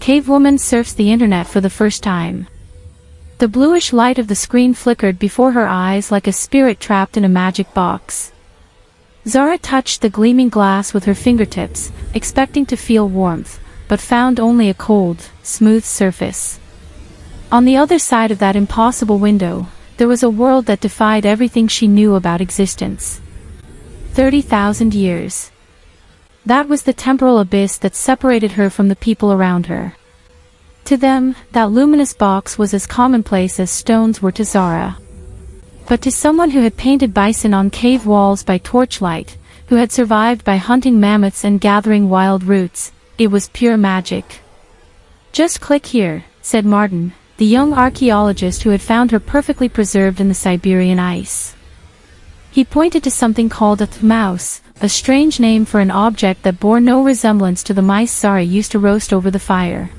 Cavewoman surfs the internet for the first time. The bluish light of the screen flickered before her eyes like a spirit trapped in a magic box. Zara touched the gleaming glass with her fingertips, expecting to feel warmth, but found only a cold, smooth surface. On the other side of that impossible window, there was a world that defied everything she knew about existence. 30,000 years. That was the temporal abyss that separated her from the people around her. To them, that luminous box was as commonplace as stones were to Zara. But to someone who had painted bison on cave walls by torchlight, who had survived by hunting mammoths and gathering wild roots, it was pure magic. "Just click here," said Martin, the young archaeologist who had found her perfectly preserved in the Siberian ice. He pointed to something called a mouse, a strange name for an object that bore no resemblance to the mice Zara used to roast over the fire.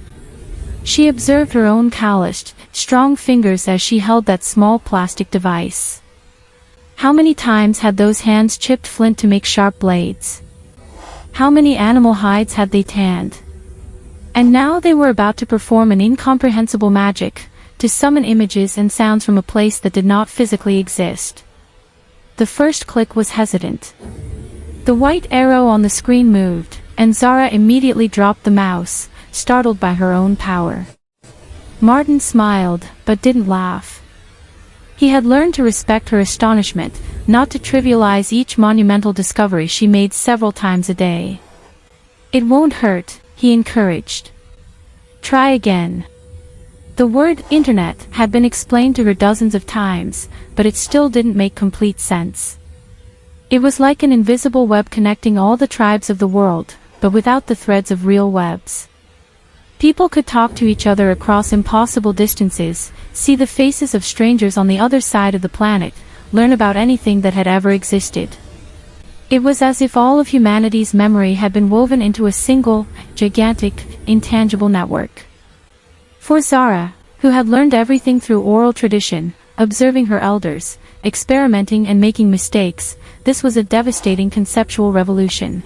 She observed her own calloused, strong fingers as she held that small plastic device. How many times had those hands chipped flint to make sharp blades? How many animal hides had they tanned? And now they were about to perform an incomprehensible magic, to summon images and sounds from a place that did not physically exist. The first click was hesitant. The white arrow on the screen moved, and Zara immediately dropped the mouse, startled by her own power. Martin smiled, but didn't laugh. He had learned to respect her astonishment, not to trivialize each monumental discovery she made several times a day. "It won't hurt," he encouraged. "Try again." The word internet had been explained to her dozens of times, but it still didn't make complete sense. It was like an invisible web connecting all the tribes of the world, but without the threads of real webs. People could talk to each other across impossible distances, see the faces of strangers on the other side of the planet, learn about anything that had ever existed. It was as if all of humanity's memory had been woven into a single, gigantic, intangible network. For Zara, who had learned everything through oral tradition, observing her elders, experimenting and making mistakes, this was a devastating conceptual revolution.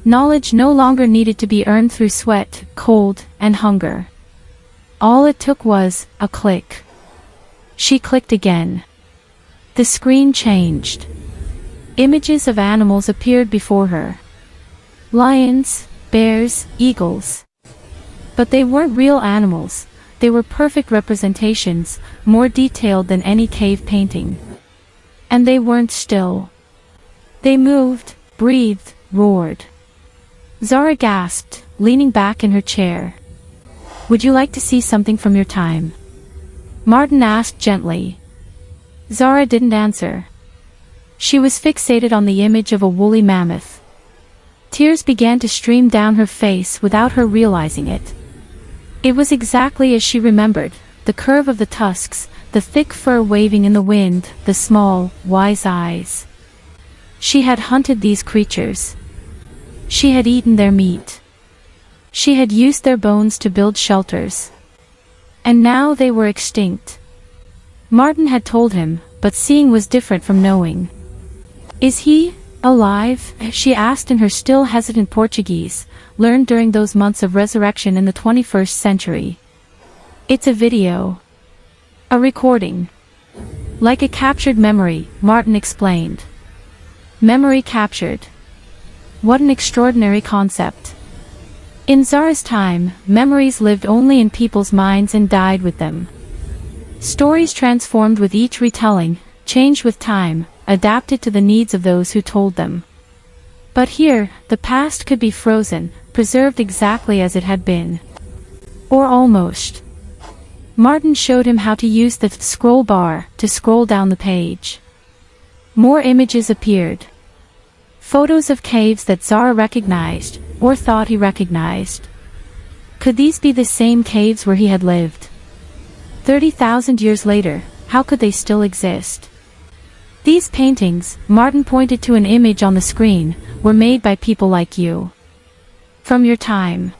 Knowledge no longer needed to be earned through sweat, cold, and hunger. All it took was a click. She clicked again. The screen changed. Images of animals appeared before her. Lions, bears, eagles. But they weren't real animals, they were perfect representations, more detailed than any cave painting. And they weren't still. They moved, breathed, roared. Zara gasped, leaning back in her chair. "Would you like to see something from your time?" Martin asked gently. Zara didn't answer. She was fixated on the image of a woolly mammoth. Tears began to stream down her face without her realizing it. It was exactly as she remembered, the curve of the tusks, the thick fur waving in the wind, the small, wise eyes. She had hunted these creatures. She had eaten their meat. She had used their bones to build shelters. And now they were extinct. Martin had told him, but seeing was different from knowing. "Is he alive?" she asked in her still hesitant Portuguese, learned during those months of resurrection in the 21st century. "It's a video. A recording. Like a captured memory," Martin explained. Memory captured. What an extraordinary concept. In Zara's time, memories lived only in people's minds and died with them. Stories transformed with each retelling, changed with time, adapted to the needs of those who told them. But here, the past could be frozen, preserved exactly as it had been. Or almost. Martin showed him how to use the scroll bar to scroll down the page. More images appeared. Photos of caves that Zara recognized, or thought he recognized. Could these be the same caves where he had lived? 30,000 years later, how could they still exist? These paintings, Martin pointed to an image on the screen, were made by people like you. From your time.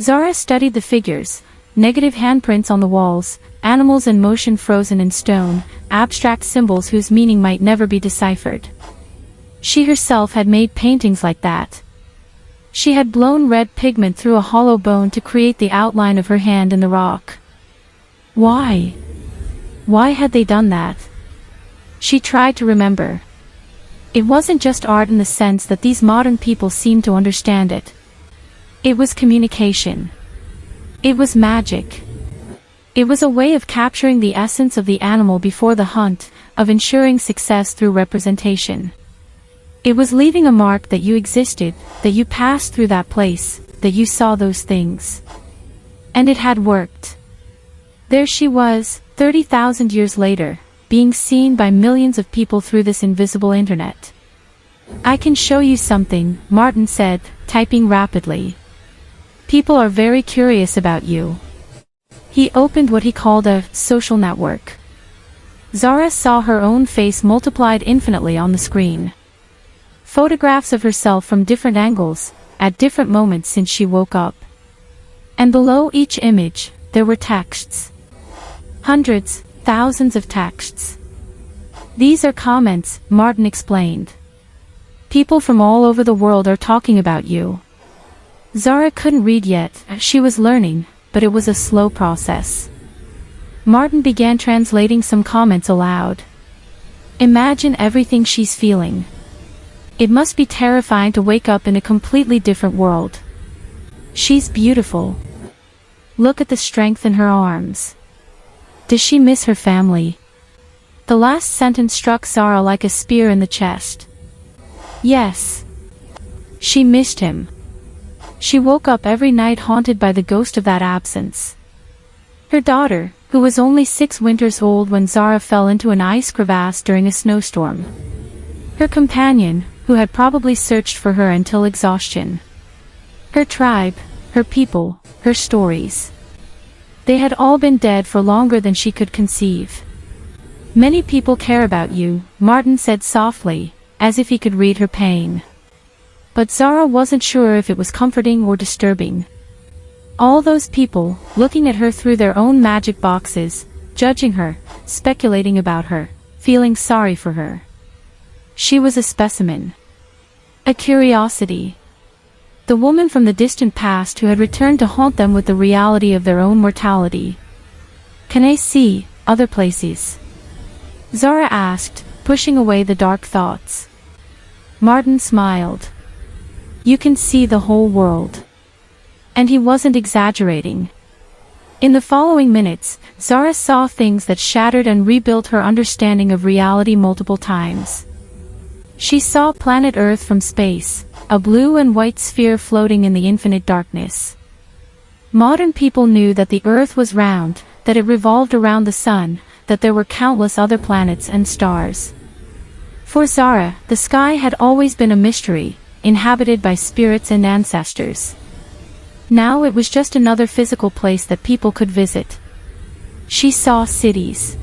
Zara studied the figures, negative handprints on the walls, animals in motion frozen in stone, abstract symbols whose meaning might never be deciphered. She herself had made paintings like that. She had blown red pigment through a hollow bone to create the outline of her hand in the rock. Why? Why had they done that? She tried to remember. It wasn't just art in the sense that these modern people seemed to understand it. It was communication. It was magic. It was a way of capturing the essence of the animal before the hunt, of ensuring success through representation. It was leaving a mark that you existed, that you passed through that place, that you saw those things. And it had worked. There she was, 30,000 years later, being seen by millions of people through this invisible internet. I can show you something, Martin said, typing rapidly. People are very curious about you. He opened what he called a social network. Zara saw her own face multiplied infinitely on the screen. Photographs of herself from different angles, at different moments since she woke up. And below each image, there were texts. Hundreds, thousands of texts. These are comments, Martin explained. People from all over the world are talking about you. Zara couldn't read yet, she was learning, but it was a slow process. Martin began translating some comments aloud. Imagine everything she's feeling. It must be terrifying to wake up in a completely different world. She's beautiful. Look at the strength in her arms. Does she miss her family? The last sentence struck Zara like a spear in the chest. Yes. She missed him. She woke up every night haunted by the ghost of that absence. Her daughter, who was only 6 winters old when Zara fell into an ice crevasse during a snowstorm. Her companion, who had probably searched for her until exhaustion. Her tribe, her people, her stories. They had all been dead for longer than she could conceive. Many people care about you, Martin said softly, as if he could read her pain. But Zara wasn't sure if it was comforting or disturbing. All those people, looking at her through their own magic boxes, judging her, speculating about her, feeling sorry for her. She was a specimen. A curiosity. The woman from the distant past who had returned to haunt them with the reality of their own mortality. Can I see other places? Zara asked, pushing away the dark thoughts. Martin smiled. You can see the whole world. And he wasn't exaggerating. In the following minutes, Zara saw things that shattered and rebuilt her understanding of reality multiple times. She saw planet Earth from space, a blue and white sphere floating in the infinite darkness. Modern people knew that the Earth was round, that it revolved around the sun, that there were countless other planets and stars. For Zara, the sky had always been a mystery, inhabited by spirits and ancestors. Now it was just another physical place that people could visit. She saw cities.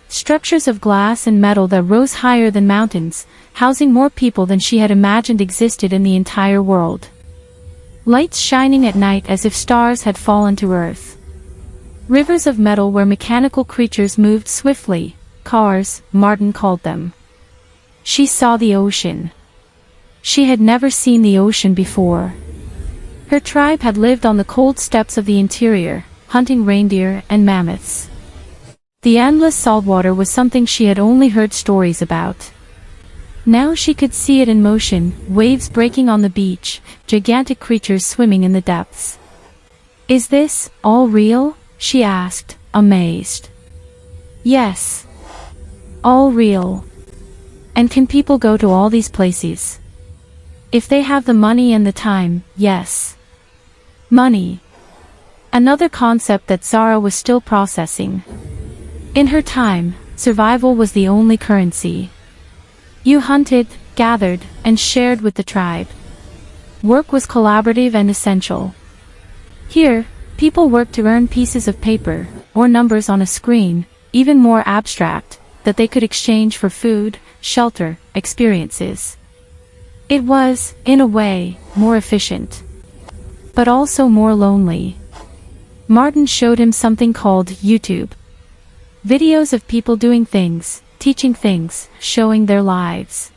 Structures of glass and metal that rose higher than mountains, housing more people than she had imagined existed in the entire world. Lights shining at night as if stars had fallen to earth. Rivers of metal where mechanical creatures moved swiftly, cars, Martin called them. She saw the ocean. She had never seen the ocean before. Her tribe had lived on the cold steppes of the interior, hunting reindeer and mammoths. The endless saltwater was something she had only heard stories about. Now she could see it in motion, waves breaking on the beach, gigantic creatures swimming in the depths. Is this all real? She asked, amazed. Yes. All real. And can people go to all these places? If they have the money and the time, yes. Money. Another concept that Zara was still processing. In her time, survival was the only currency. You hunted, gathered, and shared with the tribe. Work was collaborative and essential. Here, people worked to earn pieces of paper, or numbers on a screen, even more abstract, that they could exchange for food, shelter, experiences. It was, in a way, more efficient. But also more lonely. Martin showed him something called YouTube. Videos of people doing things, teaching things, showing their lives.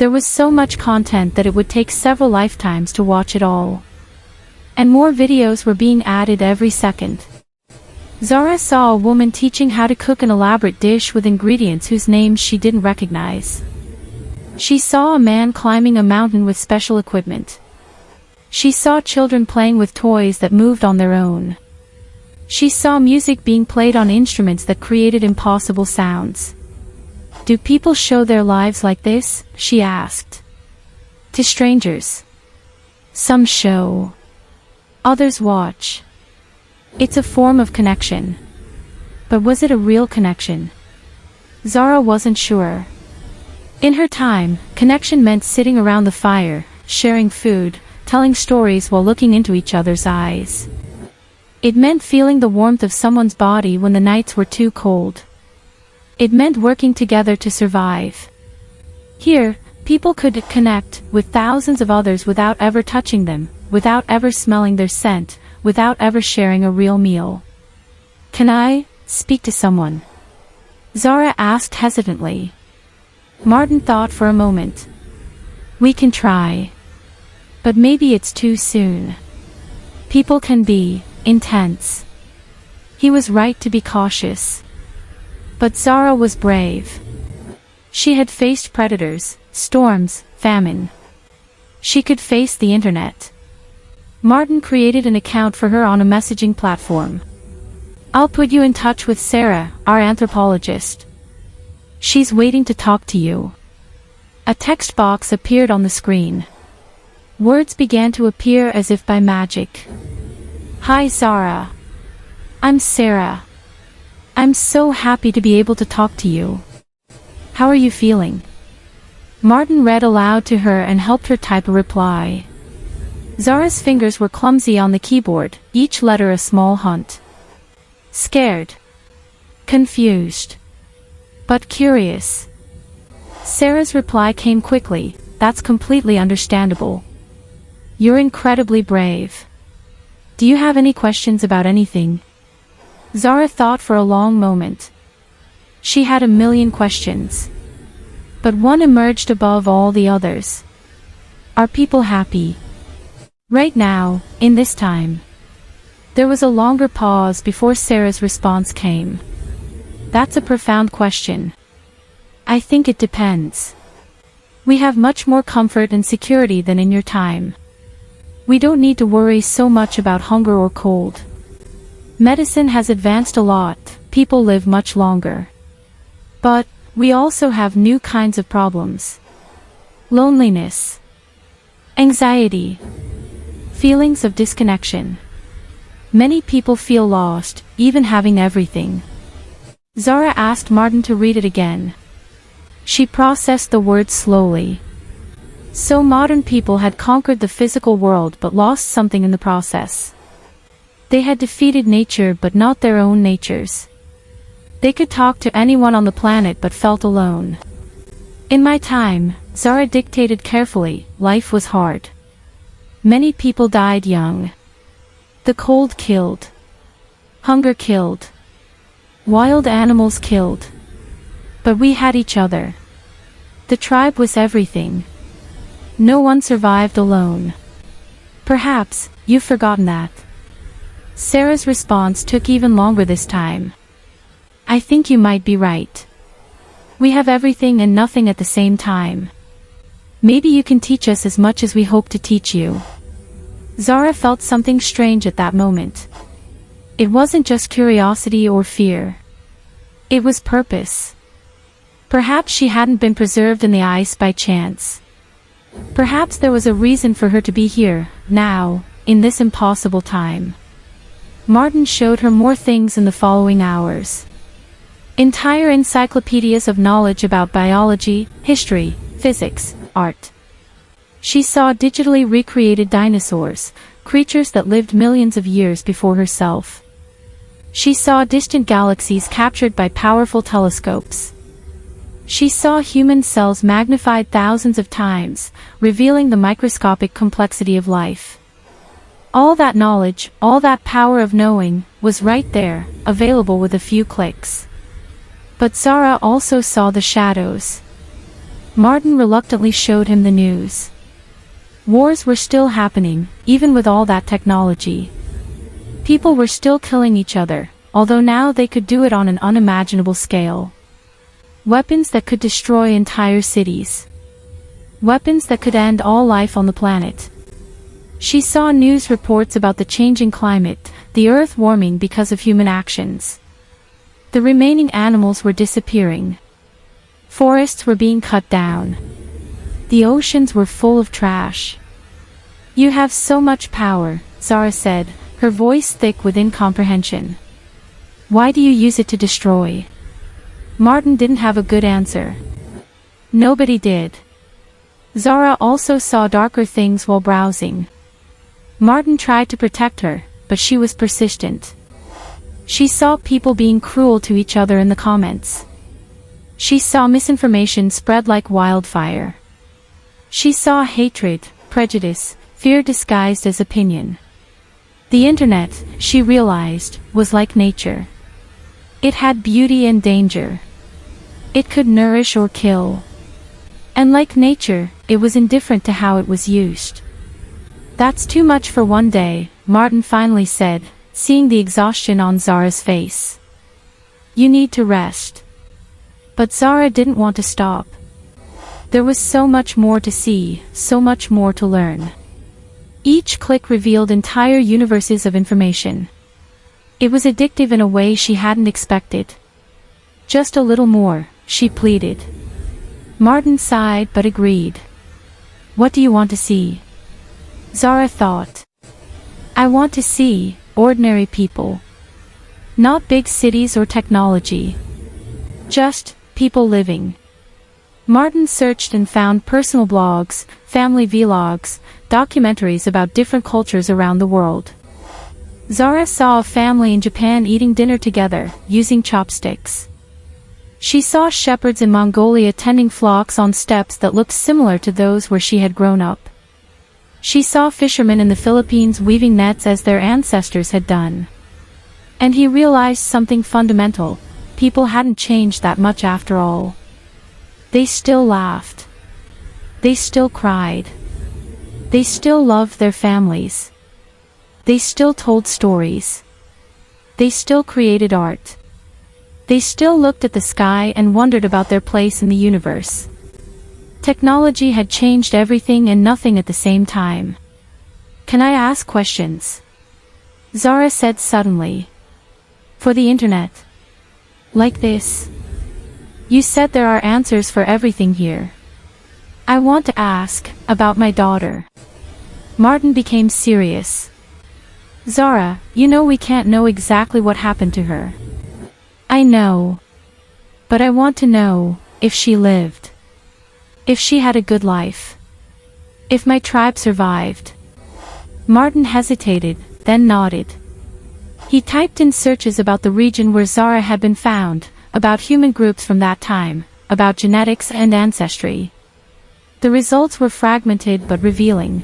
There was so much content that it would take several lifetimes to watch it all. And more videos were being added every second. Zara saw a woman teaching how to cook an elaborate dish with ingredients whose names she didn't recognize. She saw a man climbing a mountain with special equipment. She saw children playing with toys that moved on their own. She saw music being played on instruments that created impossible sounds. Do people show their lives like this? She asked. To strangers. Some show. Others watch. It's a form of connection. But was it a real connection? Zara wasn't sure. In her time, connection meant sitting around the fire, sharing food, telling stories while looking into each other's eyes. It meant feeling the warmth of someone's body when the nights were too cold. It meant working together to survive. Here, people could connect with thousands of others without ever touching them, without ever smelling their scent, without ever sharing a real meal. Can I speak to someone? Zara asked hesitantly. Martin thought for a moment. We can try. But maybe it's too soon. People can be intense. He was right to be cautious. But Zara was brave. She had faced predators, storms, famine. She could face the internet. Martin created an account for her on a messaging platform. I'll put you in touch with Sarah, our anthropologist. She's waiting to talk to you. A text box appeared on the screen. Words began to appear as if by magic. Hi Zara. I'm Sarah. I'm so happy to be able to talk to you. How are you feeling? Martin read aloud to her and helped her type a reply. Zara's fingers were clumsy on the keyboard, each letter a small hunt. Scared. Confused. But curious. Sarah's reply came quickly. That's completely understandable. You're incredibly brave. Do you have any questions about anything? Zara thought for a long moment. She had a million questions. But one emerged above all the others. Are people happy? Right now, in this time. There was a longer pause before Sarah's response came. That's a profound question. I think it depends. We have much more comfort and security than in your time. We don't need to worry so much about hunger or cold. Medicine has advanced a lot, people live much longer. But, we also have new kinds of problems. Loneliness. Anxiety. Feelings of disconnection. Many people feel lost, even having everything. Zara asked Martin to read it again. She processed the words slowly. So modern people had conquered the physical world but lost something in the process. They had defeated nature but not their own natures. They could talk to anyone on the planet but felt alone. In my time, Zara dictated carefully, life was hard. Many people died young. The cold killed. Hunger killed. Wild animals killed. But we had each other. The tribe was everything. No one survived alone. Perhaps, you've forgotten that. Sarah's response took even longer this time. I think you might be right. We have everything and nothing at the same time. Maybe you can teach us as much as we hope to teach you. Zara felt something strange at that moment. It wasn't just curiosity or fear. It was purpose. Perhaps she hadn't been preserved in the ice by chance. Perhaps there was a reason for her to be here, now, in this impossible time. Martin showed her more things in the following hours. Entire encyclopedias of knowledge about biology, history, physics, art. She saw digitally recreated dinosaurs, creatures that lived millions of years before herself. She saw distant galaxies captured by powerful telescopes. She saw human cells magnified thousands of times, revealing the microscopic complexity of life. All that knowledge, all that power of knowing, was right there, available with a few clicks. But Zara also saw the shadows. Martin reluctantly showed him the news. Wars were still happening, even with all that technology. People were still killing each other, although now they could do it on an unimaginable scale. Weapons that could destroy entire cities. Weapons that could end all life on the planet. She saw news reports about the changing climate, the earth warming because of human actions. The remaining animals were disappearing. Forests were being cut down. The oceans were full of trash. "You have so much power," Zara said, her voice thick with incomprehension. "Why do you use it to destroy?" Martin didn't have a good answer. Nobody did. Zara also saw darker things while browsing. Martin tried to protect her, but she was persistent. She saw people being cruel to each other in the comments. She saw misinformation spread like wildfire. She saw hatred, prejudice, fear disguised as opinion. The internet, she realized, was like nature. It had beauty and danger. It could nourish or kill. And like nature, it was indifferent to how it was used. "That's too much for one day," Martin finally said, seeing the exhaustion on Zara's face. "You need to rest." But Zara didn't want to stop. There was so much more to see, so much more to learn. Each click revealed entire universes of information. It was addictive in a way she hadn't expected. "Just a little more," she pleaded. Martin sighed but agreed. "What do you want to see?" Zara thought. "I want to see ordinary people. Not big cities or technology. Just people living." Martin searched and found personal blogs, family vlogs, documentaries about different cultures around the world. Zara saw a family in Japan eating dinner together, using chopsticks. She saw shepherds in Mongolia tending flocks on steppes that looked similar to those where she had grown up. She saw fishermen in the Philippines weaving nets as their ancestors had done. And he realized something fundamental: people hadn't changed that much after all. They still laughed. They still cried. They still loved their families. They still told stories. They still created art. They still looked at the sky and wondered about their place in the universe. Technology had changed everything and nothing at the same time. "Can I ask questions?" Zara said suddenly. "For the internet? Like this? You said there are answers for everything here. I want to ask about my daughter." Martin became serious. "Zara, you know we can't know exactly what happened to her." "I know. But I want to know if she lived. If she had a good life. If my tribe survived." Martin hesitated, then nodded. He typed in searches about the region where Zara had been found, about human groups from that time, about genetics and ancestry. The results were fragmented but revealing.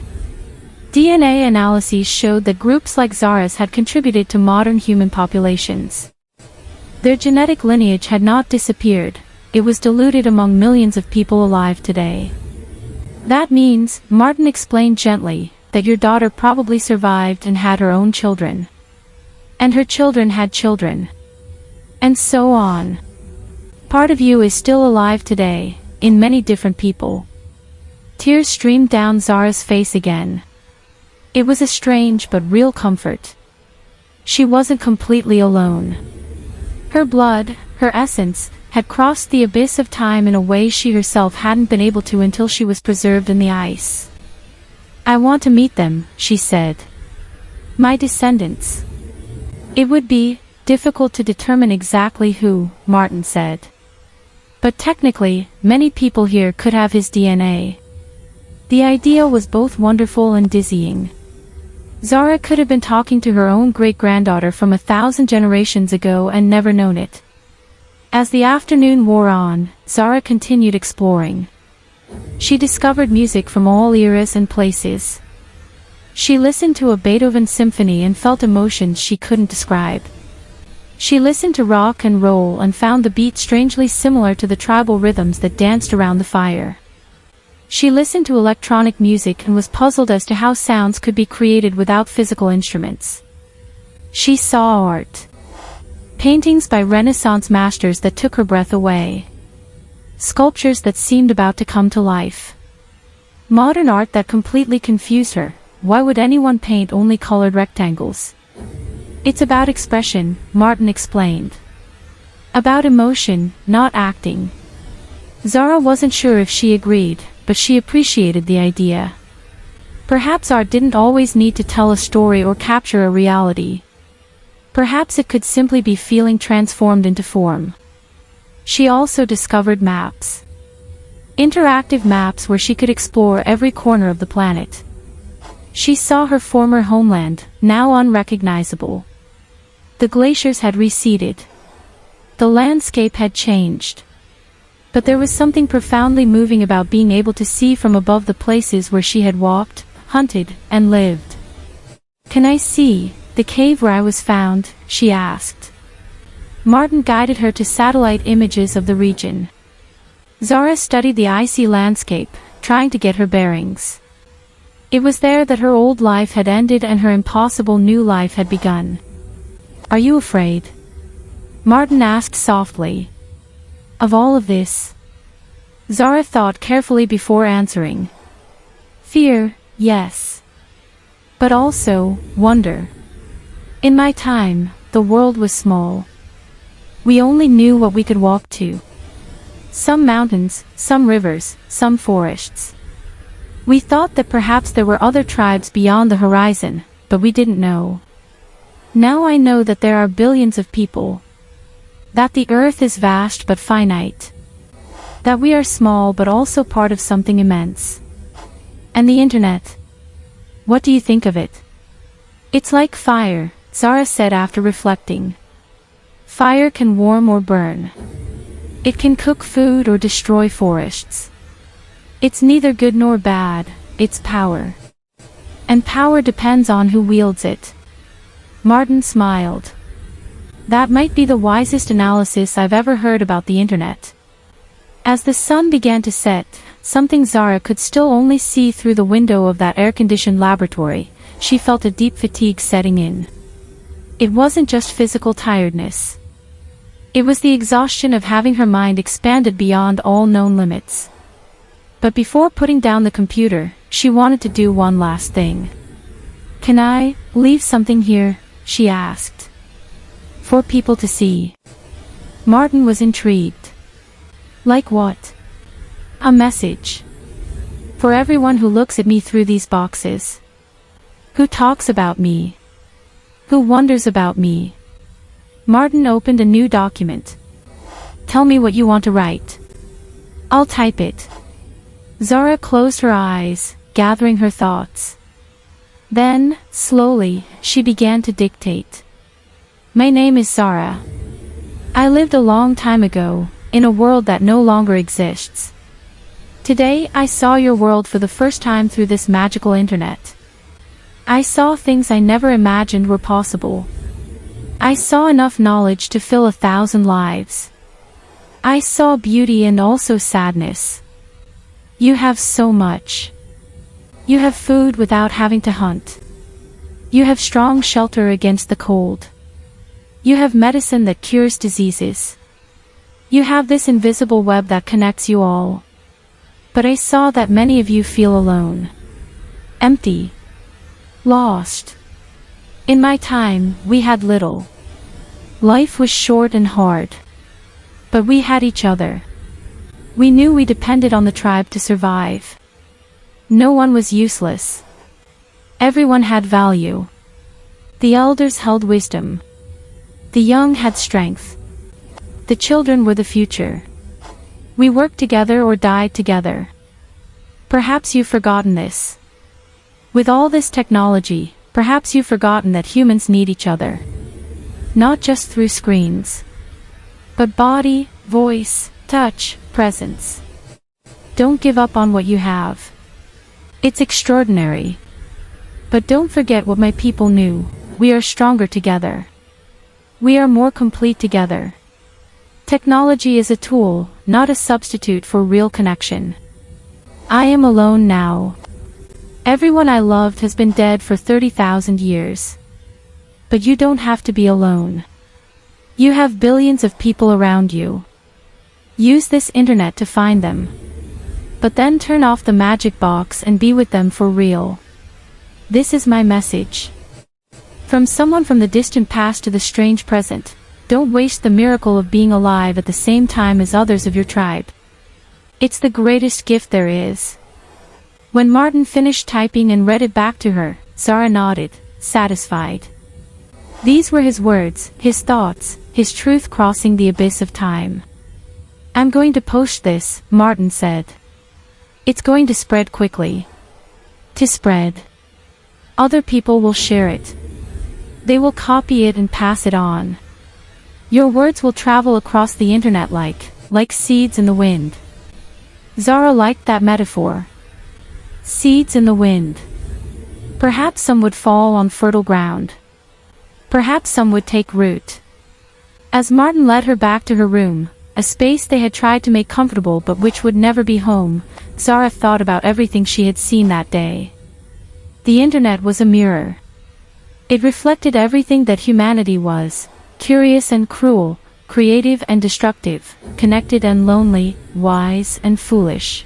DNA analyses showed that groups like Zara's had contributed to modern human populations. Their genetic lineage had not disappeared, it was diluted among millions of people alive today. "That means," Martin explained gently, "that your daughter probably survived and had her own children. And her children had children. And so on. Part of you is still alive today, in many different people." Tears streamed down Zara's face again. It was a strange but real comfort. She wasn't completely alone. Her blood, her essence, had crossed the abyss of time in a way she herself hadn't been able to until she was preserved in the ice. "I want to meet them," she said. "My descendants." "It would be difficult to determine exactly who," Martin said. "But technically, many people here could have his DNA." The idea was both wonderful and dizzying. Zara could have been talking to her own great-granddaughter from 1,000 generations ago and never known it. As the afternoon wore on, Zara continued exploring. She discovered music from all eras and places. She listened to a Beethoven symphony and felt emotions she couldn't describe. She listened to rock and roll and found the beat strangely similar to the tribal rhythms that danced around the fire. She listened to electronic music and was puzzled as to how sounds could be created without physical instruments. She saw art. Paintings by Renaissance masters that took her breath away. Sculptures that seemed about to come to life. Modern art that completely confused her. Why would anyone paint only colored rectangles? It's about expression, Martin explained. About emotion, not acting. Zara wasn't sure if she agreed, but she appreciated the idea. Perhaps art didn't always need to tell a story or capture a reality. Perhaps it could simply be feeling transformed into form. She also discovered maps. Interactive maps where she could explore every corner of the planet. She saw her former homeland, now unrecognizable. The glaciers had receded. The landscape had changed. But there was something profoundly moving about being able to see from above the places where she had walked, hunted, and lived. "Can I see the cave where I was found?" she asked. Martin guided her to satellite images of the region. Zara studied the icy landscape, trying to get her bearings. It was there that her old life had ended and her impossible new life had begun. "Are you afraid?" Martin asked softly. "Of all of this?" Zara thought carefully before answering. "Fear, yes. But also, wonder. In my time, the world was small. We only knew what we could walk to. Some mountains, some rivers, some forests. We thought that perhaps there were other tribes beyond the horizon, but we didn't know. Now I know that there are billions of people. That the earth is vast but finite. That we are small but also part of something immense. And the internet. What do you think of it?" "It's like fire," Zara said after reflecting. "Fire can warm or burn. It can cook food or destroy forests. It's neither good nor bad, it's power. And power depends on who wields it." Martin smiled. "That might be the wisest analysis I've ever heard about the internet." As the sun began to set, something Zara could still only see through the window of that air-conditioned laboratory, she felt a deep fatigue setting in. It wasn't just physical tiredness. It was the exhaustion of having her mind expanded beyond all known limits. But before putting down the computer, she wanted to do one last thing. "Can I leave something here?" she asked. "For people to see." Martin was intrigued. "Like what?" "A message. For everyone who looks at me through these boxes. Who talks about me. Who wonders about me." Martin opened a new document. "Tell me what you want to write. I'll type it." Zara closed her eyes, gathering her thoughts. Then, slowly, she began to dictate. "My name is Zara. I lived a long time ago, in a world that no longer exists. Today I saw your world for the first time through this magical internet. I saw things I never imagined were possible. I saw enough knowledge to fill 1,000 lives. I saw beauty and also sadness. You have so much. You have food without having to hunt. You have strong shelter against the cold. You have medicine that cures diseases. You have this invisible web that connects you all. But I saw that many of you feel alone. Empty. Lost. In my time, we had little. Life was short and hard. But we had each other. We knew we depended on the tribe to survive. No one was useless. Everyone had value. The elders held wisdom. The young had strength. The children were the future. We worked together or died together. Perhaps you've forgotten this. With all this technology, perhaps you've forgotten that humans need each other. Not just through screens. But body, voice, touch, presence. Don't give up on what you have. It's extraordinary. But don't forget what my people knew. We are stronger together. We are more complete together. Technology is a tool, not a substitute for real connection. I am alone now. Everyone I loved has been dead for 30,000 years. But you don't have to be alone. You have billions of people around you. Use this internet to find them. But then turn off the magic box and be with them for real. This is my message. From someone from the distant past to the strange present, don't waste the miracle of being alive at the same time as others of your tribe. It's the greatest gift there is. When Martin finished typing and read it back to her, Zara nodded, satisfied. These were his words, his thoughts, his truth crossing the abyss of time. I'm going to post this, Martin said. It's going to spread quickly. To spread. Other people will share it. They will copy it and pass it on. Your words will travel across the internet like seeds in the wind. Zara liked that metaphor. Seeds in the wind. Perhaps some would fall on fertile ground. Perhaps some would take root. As Martin led her back to her room, a space they had tried to make comfortable but which would never be home, Zara thought about everything she had seen that day. The internet was a mirror. It reflected everything that humanity was, curious and cruel, creative and destructive, connected and lonely, wise and foolish.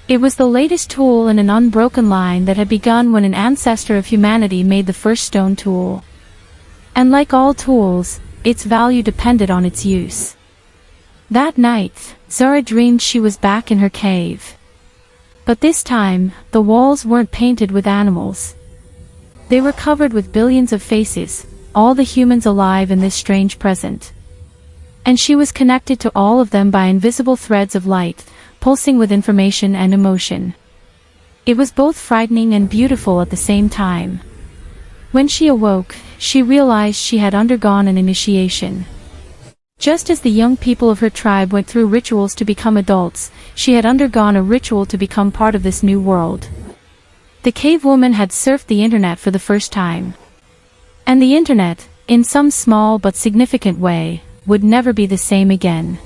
It was the latest tool in an unbroken line that had begun when an ancestor of humanity made the first stone tool. And like all tools, its value depended on its use. That night, Zara dreamed she was back in her cave. But this time, the walls weren't painted with animals. They were covered with billions of faces, all the humans alive in this strange present. And she was connected to all of them by invisible threads of light, pulsing with information and emotion. It was both frightening and beautiful at the same time. When she awoke, she realized she had undergone an initiation. Just as the young people of her tribe went through rituals to become adults, she had undergone a ritual to become part of this new world. The Cavewoman had surfed the internet for the first time. And the internet, in some small but significant way, would never be the same again.